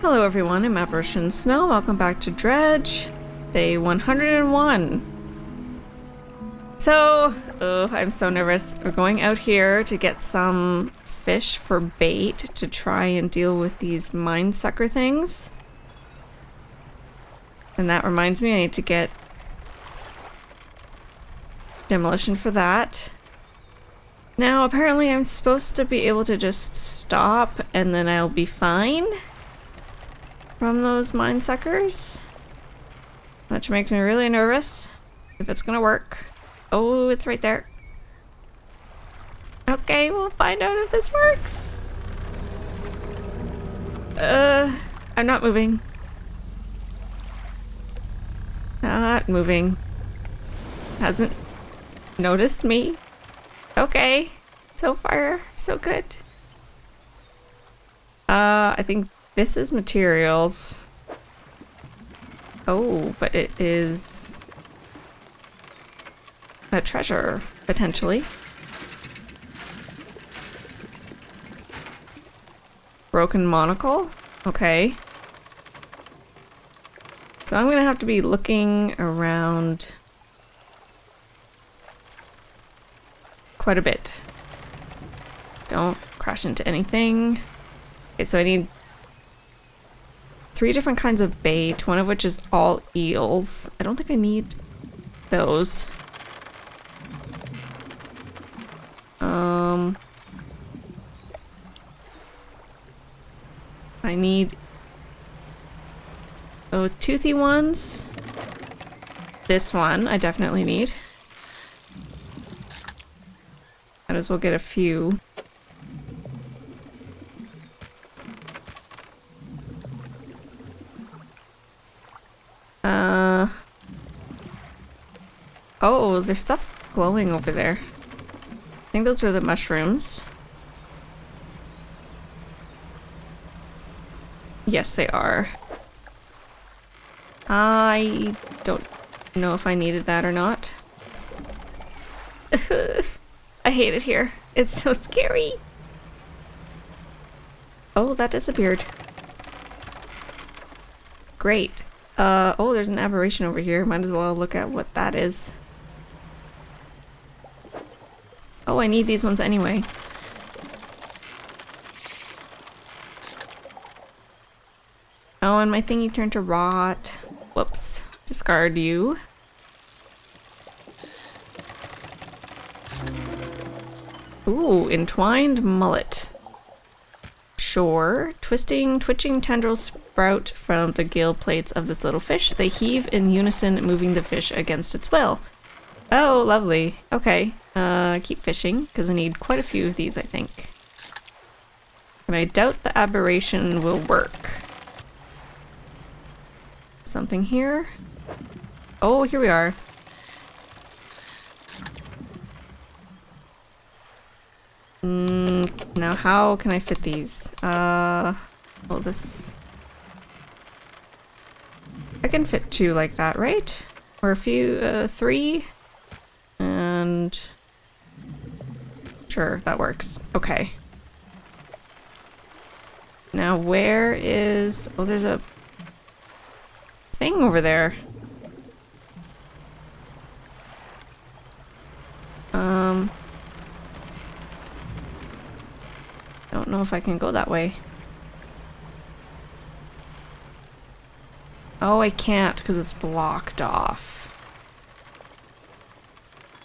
Hello everyone, I'm Apparition Snow. Welcome back to Dredge, day 101. So, I'm so nervous. We're going out here to get some fish for bait to try and deal with these mine sucker things. And that reminds me, I need to get demolition for that. Now, apparently I'm supposed to be able to just stop and then I'll be fine from those mine suckers, which makes me really nervous if it's gonna work. Oh, it's right there. Okay, we'll find out if this works. I'm not moving. Not moving. Hasn't noticed me. Okay, so far, so good. I think this is materials. Oh, but it is a treasure, potentially. Broken monocle? Okay. So I'm gonna have to be looking around quite a bit. Don't crash into anything. Okay, so I need 3 different kinds of bait, one of which is all eels. I don't think I need those. I need toothy ones. This one I definitely need. Might as well get a few. Oh, there's stuff glowing over there. I think those are the mushrooms. Yes, they are. I don't know if I needed that or not. I hate it here. It's so scary. Oh, that disappeared. Great. Oh, there's an aberration over here. Might as well look at what that is. Oh, I need these ones anyway. Oh, and my thingy turned to rot. Whoops. Discard you. Ooh, entwined mullet. Sure. Twitching tendrils sprout from the gill plates of this little fish. They heave in unison, moving the fish against its will. Oh, lovely. Okay. Keep fishing, because I need quite a few of these, I think. And I doubt the aberration will work. Something here? Oh, here we are. Now how can I fit these? Oh, this... I can fit 2 like that, right? Or a few, 3? And... Sure, that works. Okay. Now where is... Oh, there's a thing over there. Don't know if I can go that way. Oh, I can't because it's blocked off.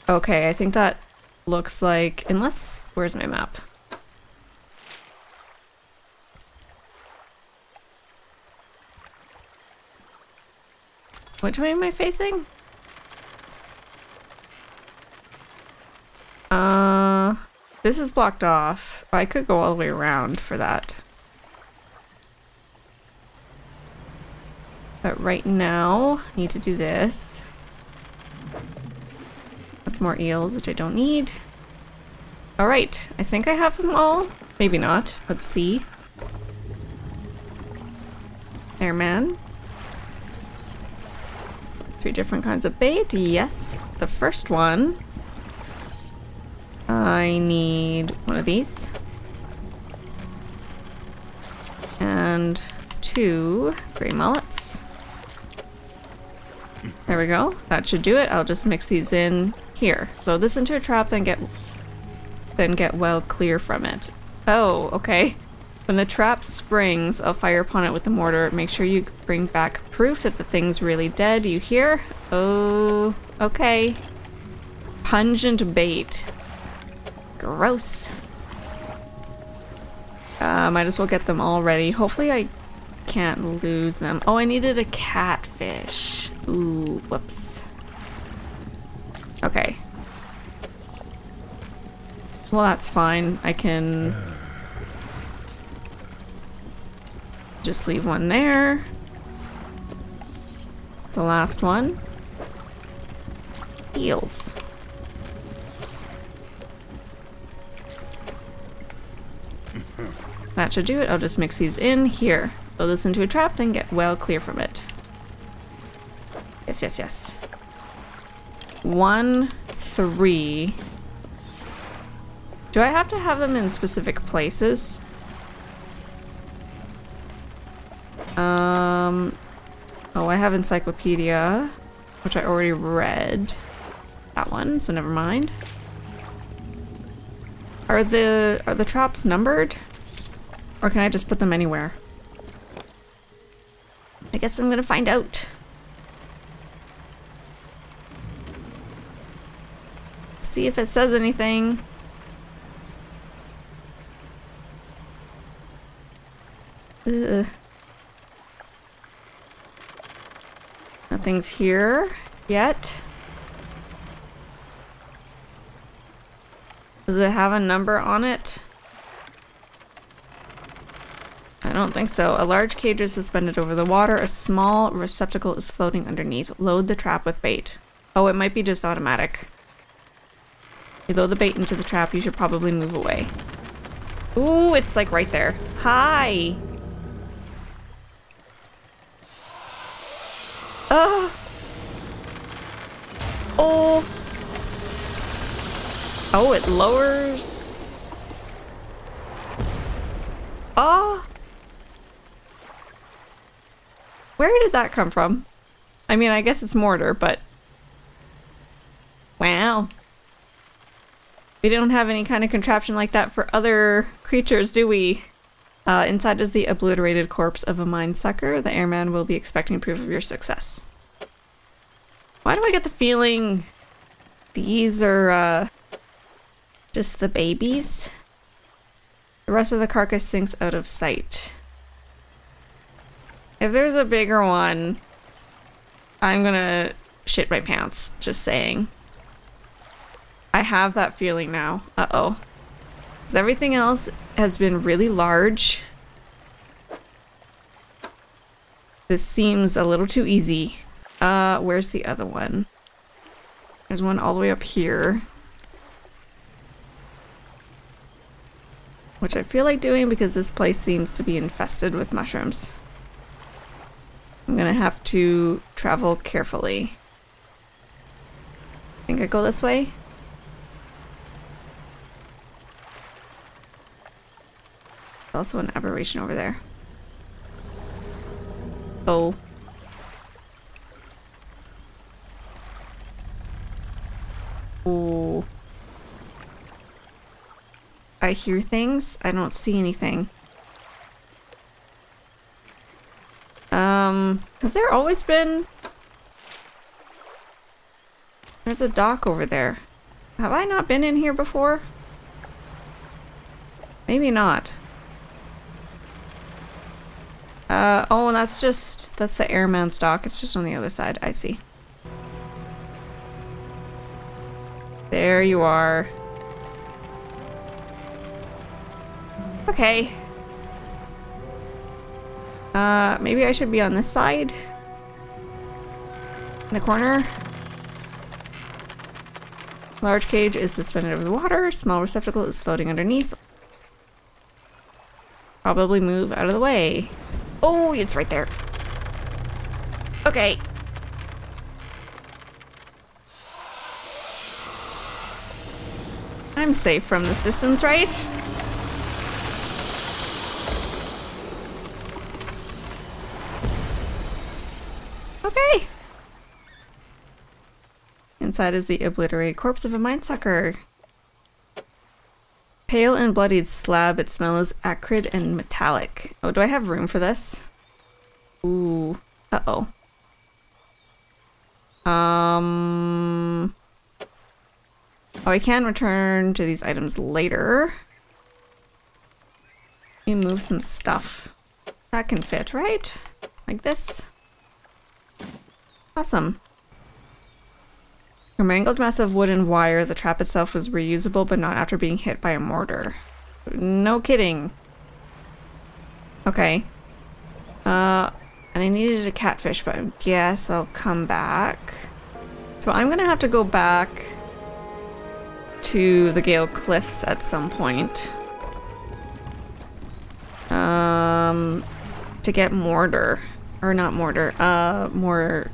Okay, I think that looks like... Unless... Where's my map? Which way am I facing? This is blocked off. I could go all the way around for that. But right now, I need to do this. That's more eels, which I don't need. Alright, I think I have them all. Maybe not. Let's see. Airman. 3 different kinds of bait. Yes. The first one. I need one of these. And 2 gray mullets. There we go. That should do it. I'll just mix these in here. Load this into a trap, then get well clear from it. Oh, okay. When the trap springs, I'll fire upon it with the mortar. Make sure you bring back proof that the thing's really dead. You hear? Oh, okay. Pungent bait. Gross. Might as well get them all ready. Hopefully I can't lose them. Oh, I needed a catfish. Ooh, whoops. Okay. Well, that's fine. I can just leave one there. The last one. Eels. That should do it. I'll just mix these in here. Throw this into a trap, then get well clear from it. Yes, yes, yes. 1, 3. Do I have to have them in specific places? Oh, I have encyclopedia, which I already read. That one, so never mind. Are the traps numbered? Or can I just put them anywhere? I guess I'm gonna find out. See if it says anything. Ugh. Nothing's here yet. Does it have a number on it? I don't think so. A large cage is suspended over the water. A small receptacle is floating underneath. Load the trap with bait. Oh, it might be just automatic. You load the bait into the trap, you should probably move away. Ooh, it's like right there. Hi! Oh! Oh! Oh, it lowers. Oh! Where did that come from? I mean, I guess it's mortar, but... Wow. We don't have any kind of contraption like that for other creatures, do we? Inside is the obliterated corpse of a mine sucker. The airman will be expecting proof of your success. Why do I get the feeling these are just the babies? The rest of the carcass sinks out of sight. If there's a bigger one, I'm gonna shit my pants, just saying. I have that feeling now. Uh-oh. Because everything else has been really large. This seems a little too easy. Where's the other one? There's one all the way up here. Which I feel like doing because this place seems to be infested with mushrooms. I'm gonna have to travel carefully. Think I go this way? Also an aberration over there. Oh. Oh. I hear things. I don't see anything. Has there always been... There's a dock over there. Have I not been in here before? Maybe not. Oh, that's the airman's dock. It's just on the other side. I see. There you are. Okay. Maybe I should be on this side? In the corner? Large cage is suspended over the water. Small receptacle is floating underneath. Probably move out of the way. Oh, it's right there. Okay. I'm safe from this distance, right? Okay. Inside is the obliterated corpse of a minesucker. Pale and bloodied slab. Its smell is acrid and metallic. Oh, do I have room for this? Ooh. Uh-oh. Oh, I can return to these items later. Let me move some stuff. That can fit, right? Like this. Awesome. A mangled mess of wood and wire. The trap itself was reusable, but not after being hit by a mortar. No kidding. Okay. And I needed a catfish, but I guess I'll come back. So I'm gonna have to go back to the Gale Cliffs at some point. To get mortar. Or not mortar, more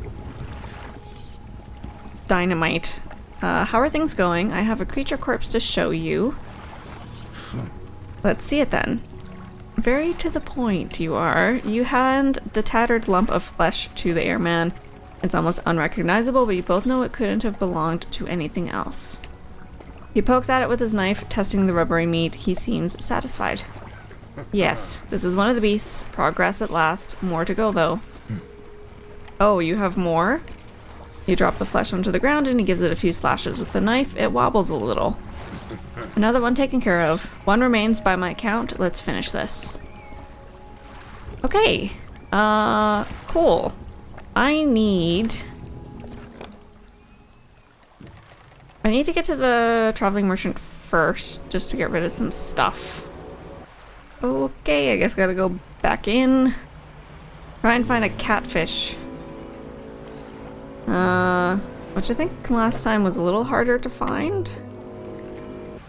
dynamite. How are things going? I have a creature corpse to show you. Let's see it then. Very to the point you are. You hand the tattered lump of flesh to the airman. It's almost unrecognizable, but you both know it couldn't have belonged to anything else. He pokes at it with his knife, testing the rubbery meat. He seems satisfied. Yes, this is one of the beasts. Progress at last. More to go, though. Oh, you have more? You drop the flesh onto the ground and he gives it a few slashes with the knife. It wobbles a little. Another one taken care of. One remains by my count. Let's finish this. Okay. Cool. I need to get to the traveling merchant first, just to get rid of some stuff. Okay, I guess gotta go back in. Try and find a catfish. Which I think last time was a little harder to find.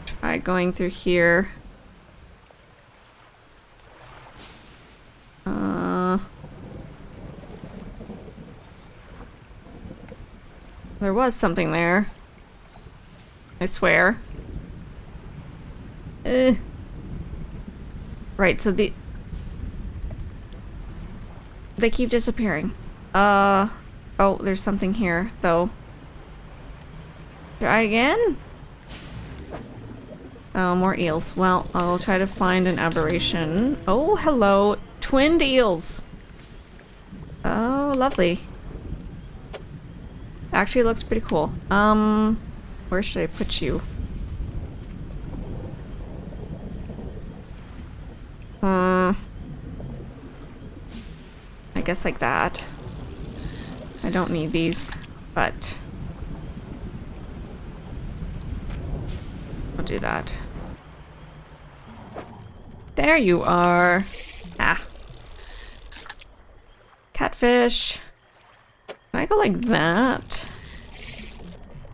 Try going through here. There was something there. I swear. Right, so they keep disappearing. Oh, there's something here, though. Try again? Oh, more eels. Well, I'll try to find an aberration. Oh, hello. Twinned eels. Oh, lovely. Actually looks pretty cool. Where should I put you? I guess like that. I don't need these, but I'll do that. There you are. Ah. Catfish. Can I go like that?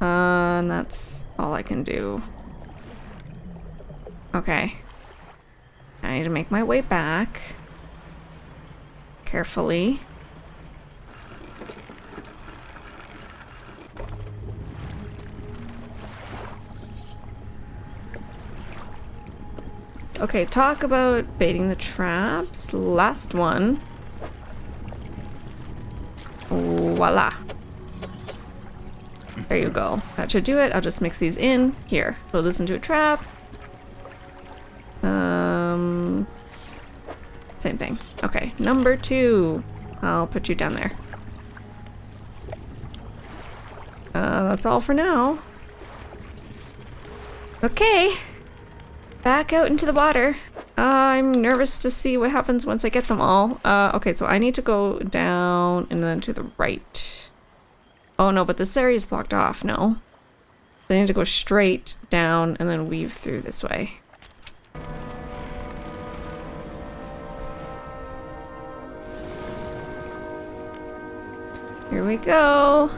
And that's all I can do. Okay. I need to make my way back. Carefully. Okay, talk about baiting the traps. Last one. Voila. There you go. That should do it. I'll just mix these in. Here, throw this into a trap. Same thing. Okay, number 2. I'll put you down there. That's all for now. Okay. Back out into the water. I'm nervous to see what happens once I get them all. Okay, so I need to go down and then to the right. Oh no, but this area is blocked off, no? I need to go straight down and then weave through this way. Here we go.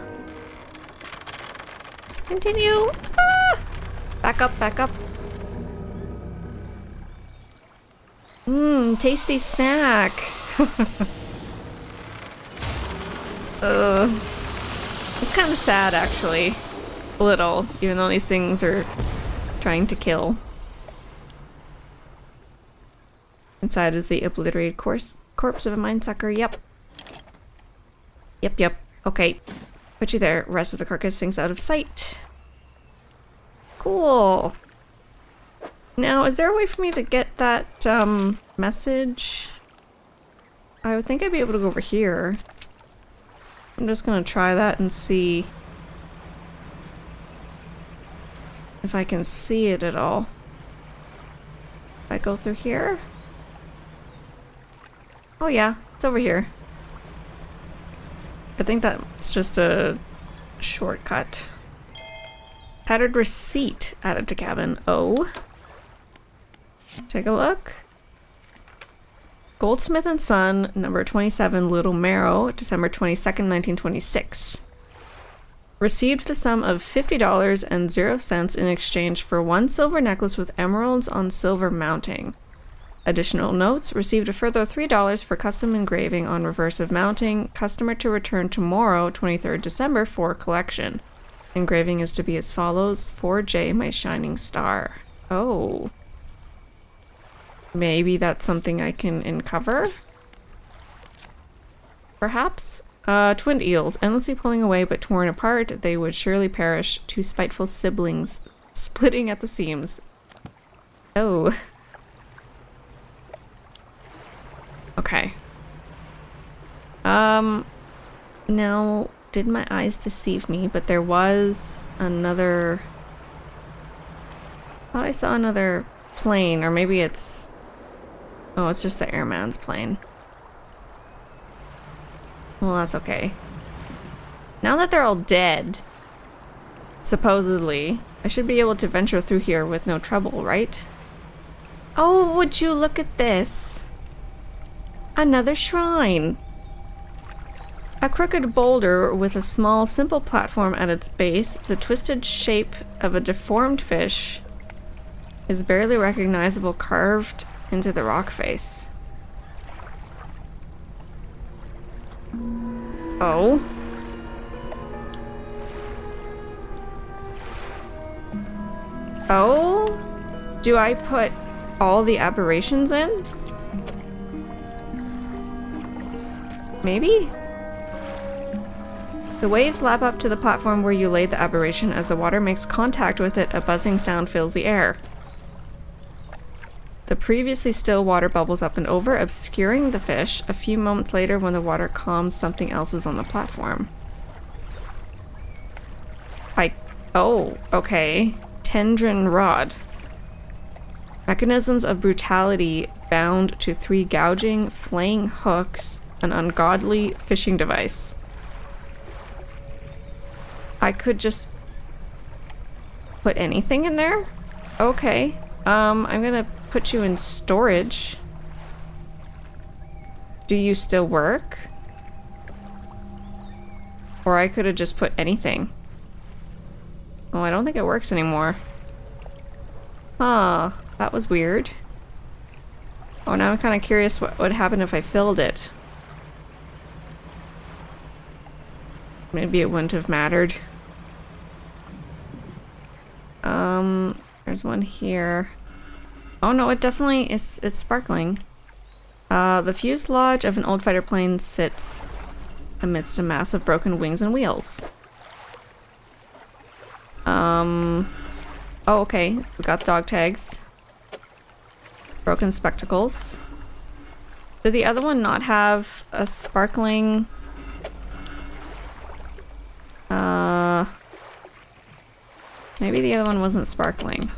Continue. Ah! Back up, back up. Mmm, tasty snack. It's kind of sad, actually. A little, even though these things are trying to kill. Inside is the obliterated corpse of a minesucker. Yep. Yep. Okay. Put you there. Rest of the carcass sinks out of sight. Cool. Now, is there a way for me to get that, message? I would think I'd be able to go over here. I'm just gonna try that and see if I can see it at all. If I go through here? Oh yeah, it's over here. I think that's just a shortcut. Patterned receipt added to cabin. Oh. Take a look. Goldsmith and Son, number 27, Little Marrow, December 22nd, 1926. Received the sum of $50.00 in exchange for 1 silver necklace with emeralds on silver mounting. Additional notes, received a further $3 for custom engraving on reversive mounting. Customer to return tomorrow, 23rd December, for collection. Engraving is to be as follows: 4J, my shining star. Oh. Maybe that's something I can uncover? Perhaps? Twinned eels, endlessly pulling away but torn apart, they would surely perish. 2 spiteful siblings, splitting at the seams. Oh. Okay. Now, did my eyes deceive me? But there was another... I thought I saw another plane, or maybe it's... Oh, it's just the airman's plane. Well, that's okay. Now that they're all dead, supposedly, I should be able to venture through here with no trouble, right? Oh, would you look at this? Another shrine! A crooked boulder with a small, simple platform at its base, the twisted shape of a deformed fish is barely recognizable, carved into the rock face. Oh. Oh? Do I put all the aberrations in? Maybe? The waves lap up to the platform where you laid the aberration. As the water makes contact with it, a buzzing sound fills the air. The previously still water bubbles up and over, obscuring the fish. A few moments later, when the water calms, something else is on the platform. Oh, okay. Tendron rod. Mechanisms of brutality bound to 3 gouging, flaying hooks, an ungodly fishing device. I could just put anything in there? Okay. I'm gonna put you in storage. Do you still work? Or I could have just put anything. Oh, I don't think it works anymore. Huh, that was weird. Oh, now I'm kind of curious what would happen if I filled it. Maybe it wouldn't have mattered. There's one here. Oh no, it definitely is, it's sparkling. The fuselage of an old fighter plane sits amidst a mass of broken wings and wheels. Oh, okay. We got dog tags. Broken spectacles. Did the other one not have a sparkling... Maybe the other one wasn't sparkling.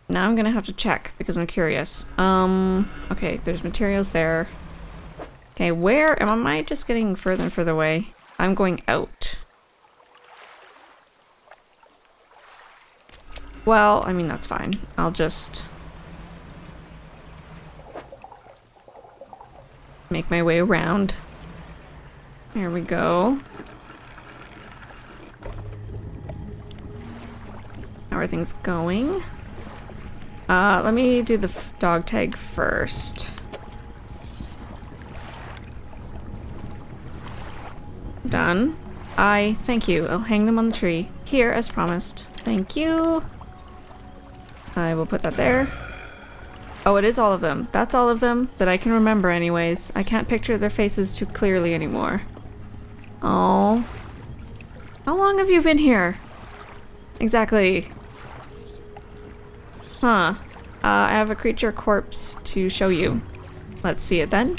Now I'm gonna have to check because I'm curious. Okay, there's materials there. Okay, where am I just getting further and further away? I'm going out. Well, I mean, that's fine. I'll just make my way around. There we go. How are things going? Let me do the dog tag first. Done. Thank you. I'll hang them on the tree. Here, as promised. Thank you. I will put that there. Oh, it is all of them. That's all of them that I can remember anyways. I can't picture their faces too clearly anymore. Oh. How long have you been here? Exactly. Huh. I have a creature corpse to show you. Let's see it then.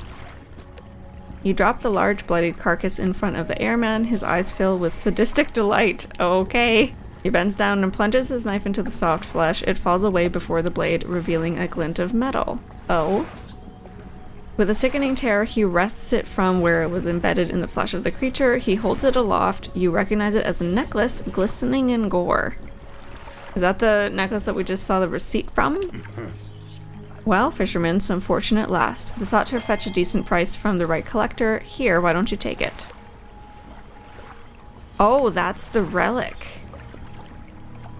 You drop the large bloodied carcass in front of the airman, his eyes fill with sadistic delight. Okay. He bends down and plunges his knife into the soft flesh. It falls away before the blade, revealing a glint of metal. Oh. With a sickening terror, he wrests it from where it was embedded in the flesh of the creature. He holds it aloft. You recognize it as a necklace, glistening in gore. Is that the necklace that we just saw the receipt from? Well, fisherman, some fortune at last. This ought to fetch a decent price from the right collector. Here, why don't you take it? Oh, that's the relic.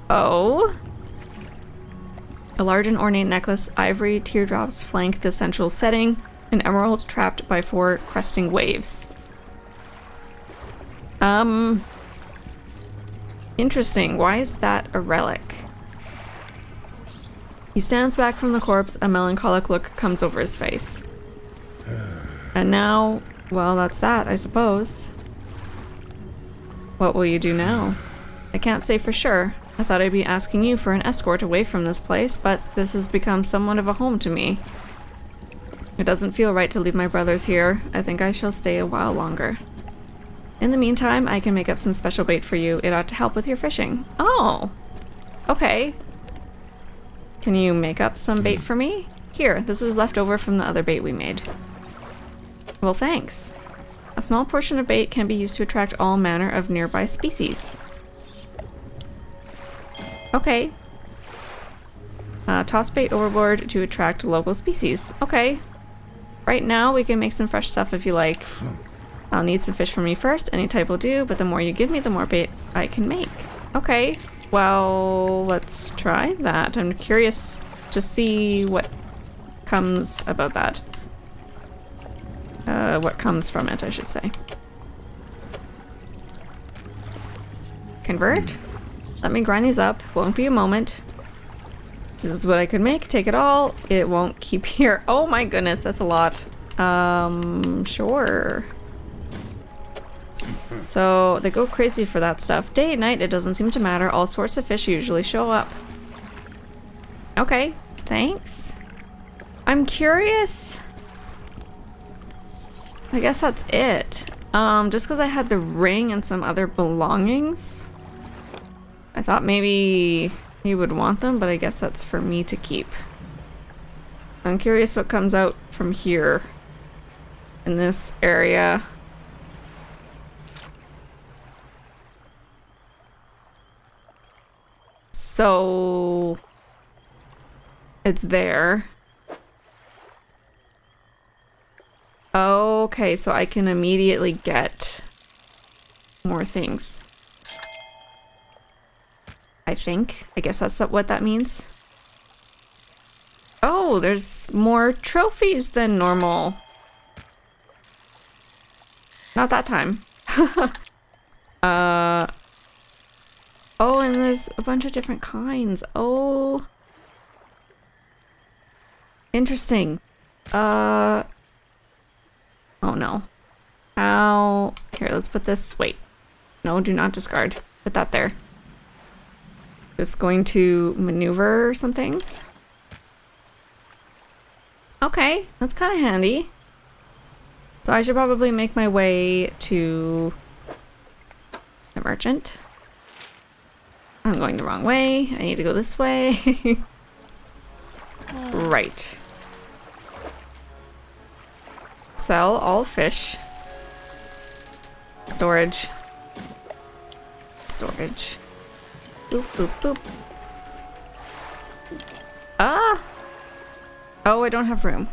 Oh. A large and ornate necklace, ivory teardrops flank the central setting, an emerald trapped by 4 cresting waves. Interesting. Why is that a relic? He stands back from the corpse, a melancholic look comes over his face. And now, well, that's that, I suppose. What will you do now? I can't say for sure. I thought I'd be asking you for an escort away from this place, but this has become somewhat of a home to me. It doesn't feel right to leave my brothers here. I think I shall stay a while longer. In the meantime, I can make up some special bait for you. It ought to help with your fishing. Oh! Okay. Can you make up some bait for me? Here, this was left over from the other bait we made. Well, thanks. A small portion of bait can be used to attract all manner of nearby species. Okay. Toss bait overboard to attract local species. Okay. Right now, we can make some fresh stuff if you like. I'll need some fish for me first. Any type will do, but the more you give me, the more bait I can make. Okay. Well, let's try that. I'm curious to see what comes about that. What comes from it, I should say. Convert. Let me grind these up. Won't be a moment. This is what I could make. Take it all. It won't keep here. Oh my goodness, that's a lot. Sure. So they go crazy for that stuff. Day, night, it doesn't seem to matter. All sorts of fish usually show up. Okay, thanks. I'm curious. I guess that's it. Just because I had the ring and some other belongings, I thought maybe he would want them, but I guess that's for me to keep. I'm curious what comes out from here in this area. So it's there. Okay, so I can immediately get more things. I think. I guess that's what that means. Oh, there's more trophies than normal. Not that time. Oh, and there's a bunch of different kinds. Oh. Interesting. Oh no. How? Here, let's put this. Wait. No, do not discard. Put that there. Just going to maneuver some things. Okay, that's kind of handy. So I should probably make my way to the merchant. I'm going the wrong way. I need to go this way. Right. Sell all fish. Storage. Storage. Boop, boop, boop. Ah! Oh, I don't have room.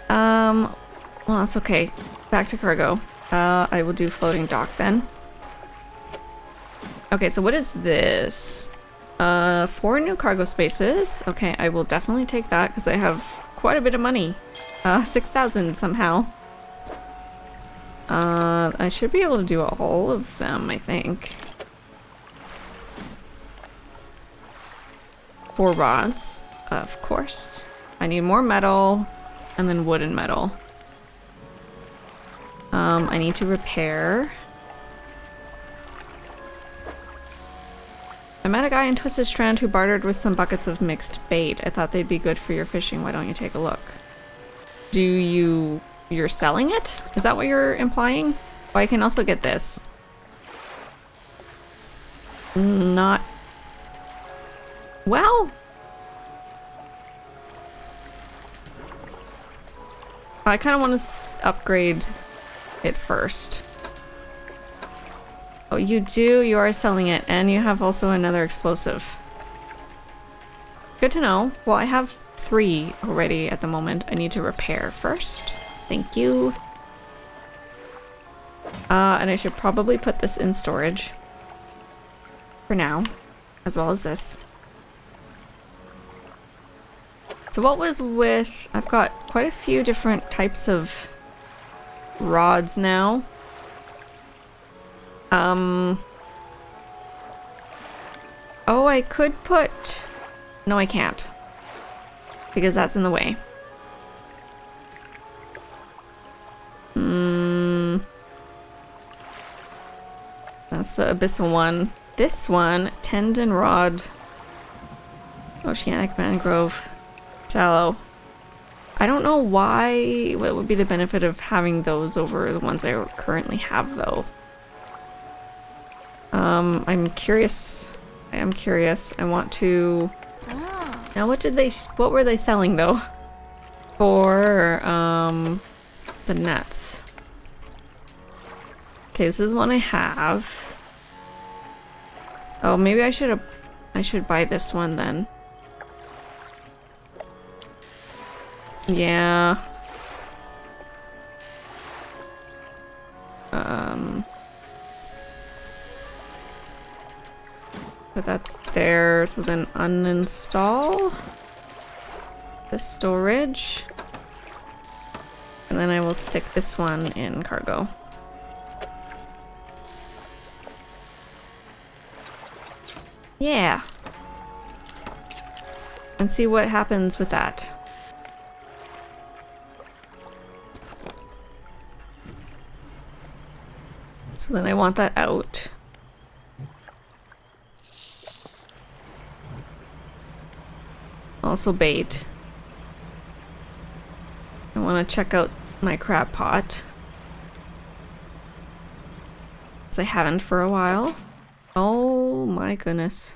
Well, that's okay. Back to cargo. I will do floating dock then. Okay, so what is this? 4 new cargo spaces. Okay, I will definitely take that because I have quite a bit of money. 6,000 somehow. I should be able to do all of them, I think. 4 rods. of course. I need more metal and then wood and metal. I need to repair. I met a guy in Twisted Strand who bartered with some buckets of mixed bait. I thought they'd be good for your fishing. Why don't you take a look? You're selling it? Is that what you're implying? Oh, I can also get this. Not... Well... I kind of want to upgrade it first. Oh, you do? You are selling it, and you have also another explosive. Good to know. Well, I have 3 already at the moment. I need to repair first. Thank you. And I should probably put this in storage. For now. As well as this. So what was with... I've got quite a few different types of rods now. Oh, I could put... No, I can't. Because that's in the way. That's the abyssal one. This one, tendon rod, oceanic mangrove, shallow. I don't know why, what would be the benefit of having those over the ones I currently have though. I'm curious. I am curious. I want to... Now what were they selling though? For, the nets. Okay, this is one I have. Oh, maybe I should buy this one then. Yeah. Put that there, so then uninstall the storage. And then I will stick this one in cargo. Yeah. And see what happens with that. So then I want that out. Also bait. I want to check out my crab pot. Because I haven't for a while. Oh my goodness.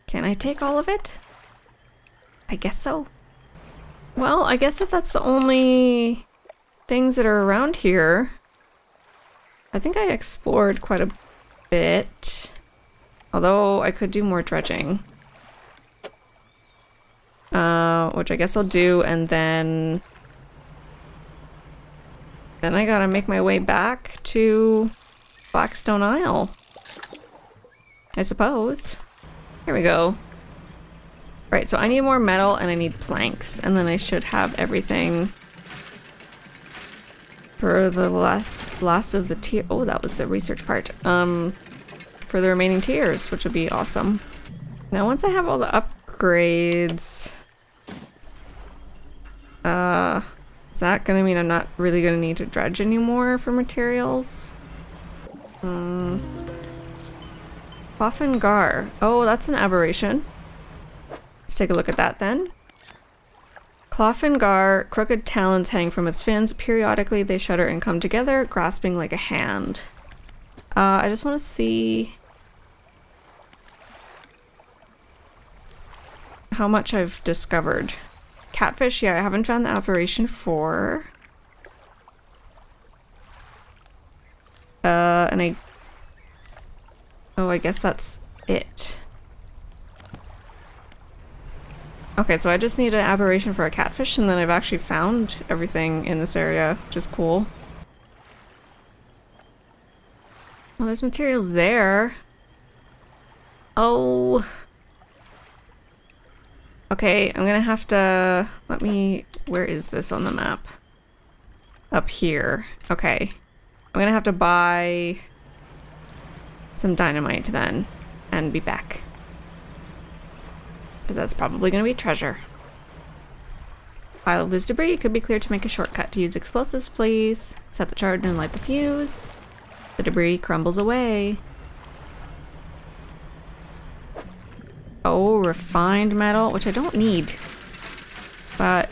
Can I take all of it? I guess so. Well, I guess if that's the only things that are around here, I think I explored quite a bit. Although I could do more dredging. Which I guess I'll do, and then I gotta make my way back to Blackstone Isle, I suppose. Here we go. Right, so I need more metal and I need planks, and then I should have everything for the last of the tier. Oh, that was the research part. For the remaining tiers, which would be awesome. Now, once I have all the upgrades, is that gonna mean I'm not really gonna need to dredge anymore for materials? Coffin Gar. Oh, that's an aberration. Let's take a look at that then. Coffin Gar, crooked talons hang from its fins. Periodically they shudder and come together, grasping like a hand. I just want to see how much I've discovered. Catfish, yeah, I haven't found the aberration for. And oh, I guess that's it. Okay, so I just need an aberration for a catfish, and then I've actually found everything in this area, which is cool. Well, there's materials there. Oh. Okay, I'm gonna have to... Let me... Where is this on the map? up here. Okay. I'm gonna have to buy some dynamite then and be back. Because that's probably gonna be treasure. Pile of loose debris could be cleared to make a shortcut. To use explosives, please. Set the charge and light the fuse. The debris crumbles away. Oh, refined metal, which I don't need. But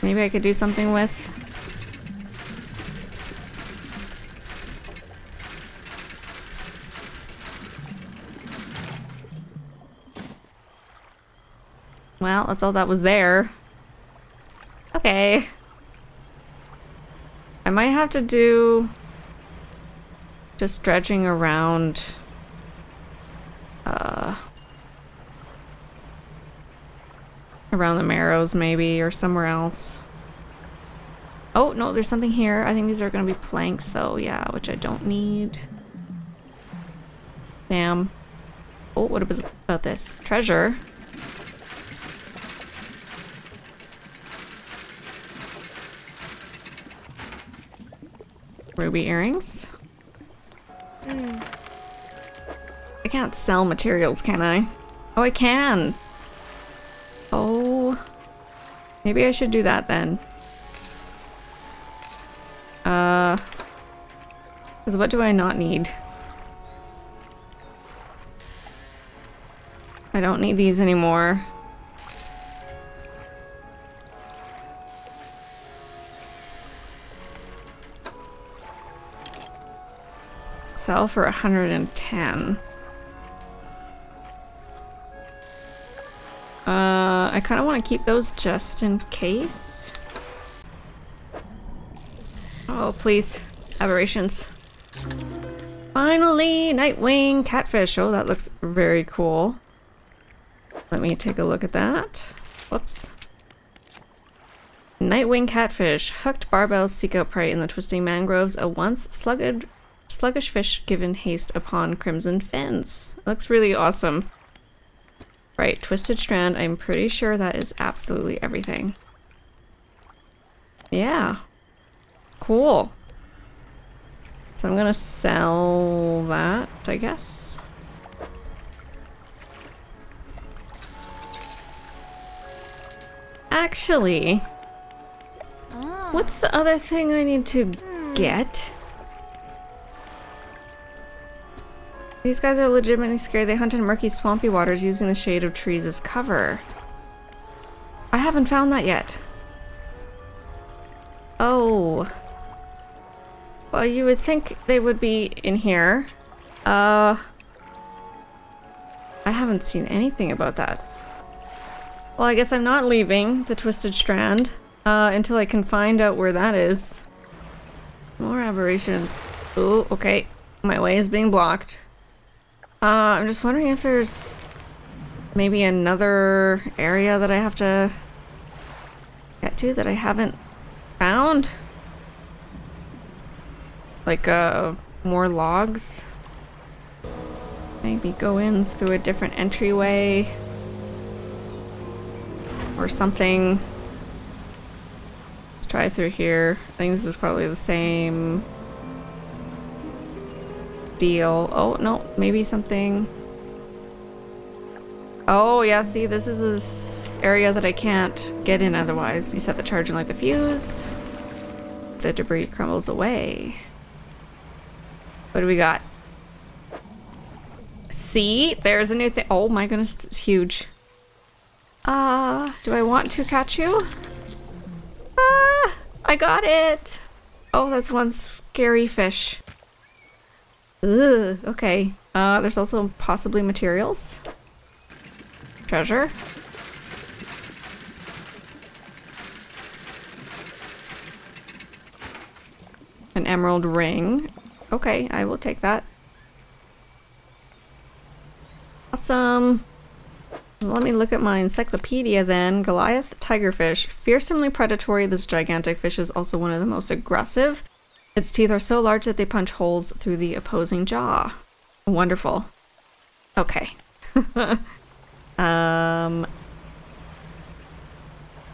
maybe I could do something with. Well, that's all that was there. Okay. I might have to do just dredging around around the Marrows maybe, or somewhere else. Oh, no, there's something here. I think these are gonna be planks though, yeah, which I don't need. Damn. Oh, what about this? Treasure. Ruby earrings. I can't sell materials, can I? Oh, I can! Oh. Maybe I should do that then. Because what do I not need? I don't need these anymore. Sell for 110. I kind of want to keep those just in case. Oh, please. Aberrations. Finally, Nightwing catfish. Oh, that looks very cool. Let me take a look at that. Whoops. Nightwing catfish. Hooked barbels seek out prey in the twisting mangroves. A once sluggish fish given haste upon crimson fins. Looks really awesome. Right, twisted strand. I'm pretty sure that is absolutely everything. Yeah. Cool. So I'm gonna sell that, I guess. Actually, what's the other thing I need to get? These guys are legitimately scary. They hunt in murky, swampy waters using the shade of trees as cover. I haven't found that yet. Oh. Well, you would think they would be in here. I haven't seen anything about that. Well, I guess I'm not leaving the Twisted Strand until I can find out where that is. More aberrations. Oh, okay. My way is being blocked. I'm just wondering if there's maybe another area that I have to get to that I haven't found. Like, more logs. Maybe go in through a different entryway. Or something. Let's try through here. I think this is probably the same deal. Oh, no, maybe something. Oh, yeah, see, this is this area that I can't get in otherwise. You set the charge and light the fuse. The debris crumbles away. What do we got? See? There's a new thing. Oh my goodness, it's huge. Do I want to catch you? I got it! Oh, that's one scary fish. Ugh, okay. There's also possibly materials. Treasure. An emerald ring. Okay, I will take that. Awesome. Let me look at my encyclopedia then. Goliath tigerfish. Fearsomely predatory, this gigantic fish is also one of the most aggressive. Its teeth are so large that they punch holes through the opposing jaw. Wonderful. Okay.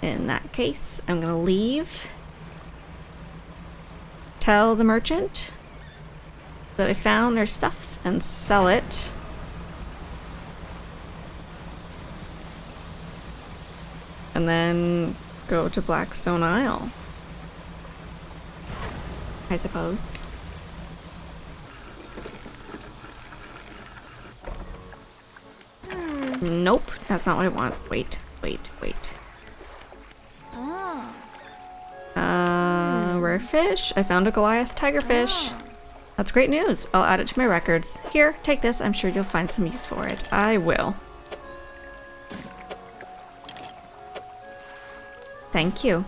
In that case, I'm gonna leave. tell the merchant that I found their stuff and sell it. And then go to Blackstone Isle, I suppose. Nope, that's not what I want. Wait. Rare fish. I found a Goliath tigerfish. That's great news. I'll add it to my records. Here, take this. I'm sure you'll find some use for it. I will. Thank you.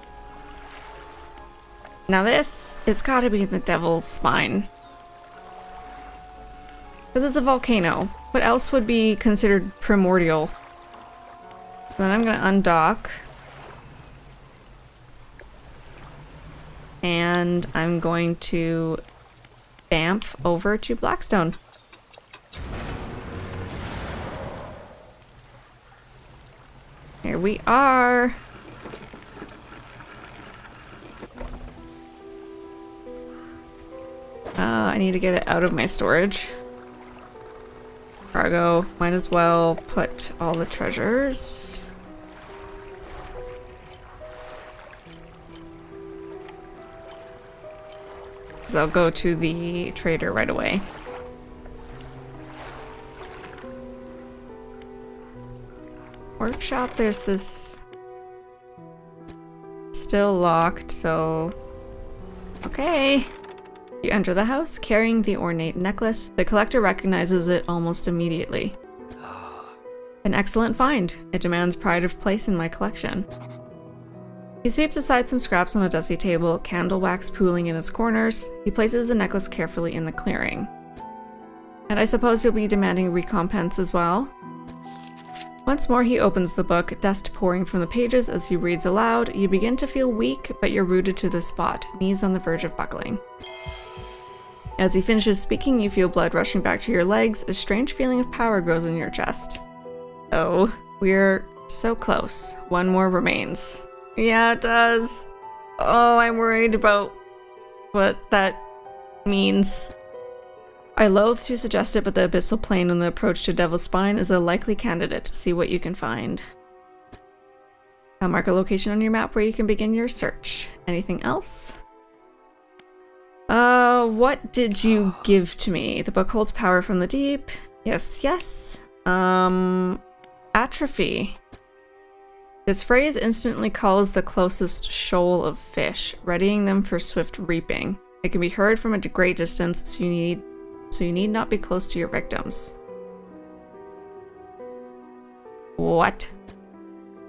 Now this, it's gotta be in the Devil's Spine. This is a volcano. What else would be considered primordial? Then I'm gonna undock. And I'm going to bamf over to Blackstone. Here we are. I need to get it out of my storage. Cargo, might as well put all the treasures. So I'll go to the trader right away. Workshop, there's this still locked, so okay. You enter the house carrying the ornate necklace. The collector recognizes it almost immediately. An excellent find. It demands pride of place in my collection. He sweeps aside some scraps on a dusty table, candle wax pooling in its corners. He places the necklace carefully in the clearing. And I suppose you'll be demanding recompense as well? Once more he opens the book, dust pouring from the pages as he reads aloud. You begin to feel weak, but you're rooted to the spot, knees on the verge of buckling. As he finishes speaking, you feel blood rushing back to your legs. A strange feeling of power grows in your chest. Oh, we're so close. One more remains. Yeah, it does. Oh, I'm worried about what that means. I loathe to suggest it, but the abyssal plane on the approach to Devil's Spine is a likely candidate. See what you can find. I'll mark a location on your map where you can begin your search. Anything else? What did you give to me? The book holds power from the deep. Yes, yes. Atrophy. This phrase instantly calls the closest shoal of fish, readying them for swift reaping. It can be heard from a great distance, so you need not be close to your victims. What?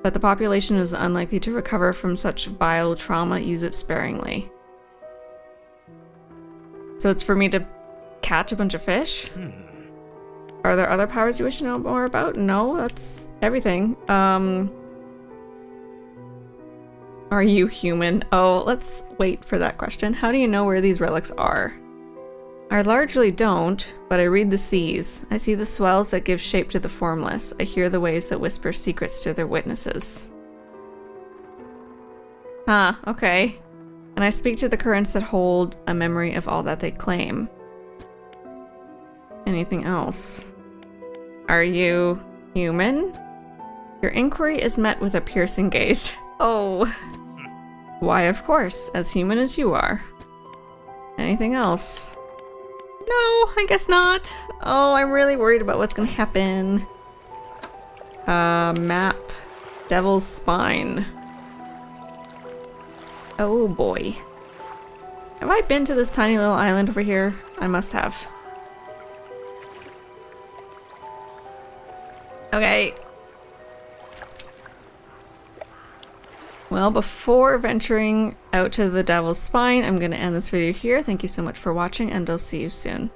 But the population is unlikely to recover from such vile trauma. Use it sparingly. So it's for me to catch a bunch of fish? Are there other powers you wish to know more about? No, that's everything. Are you human? Oh, let's wait for that question. How do you know where these relics are? I largely don't, but I read the seas. I see the swells that give shape to the formless. I hear the waves that whisper secrets to their witnesses. Huh, okay. And I speak to the currents that hold a memory of all that they claim. Anything else? Are you human? Your inquiry is met with a piercing gaze. Oh. Why, of course, as human as you are. Anything else? No, I guess not. Oh, I'm really worried about what's gonna happen. Map. Devil's Spine. Oh boy. Have I been to this tiny little island over here? I must have. Okay. Well, before venturing out to the Devil's Spine, I'm going to end this video here. Thank you so much for watching, and I'll see you soon.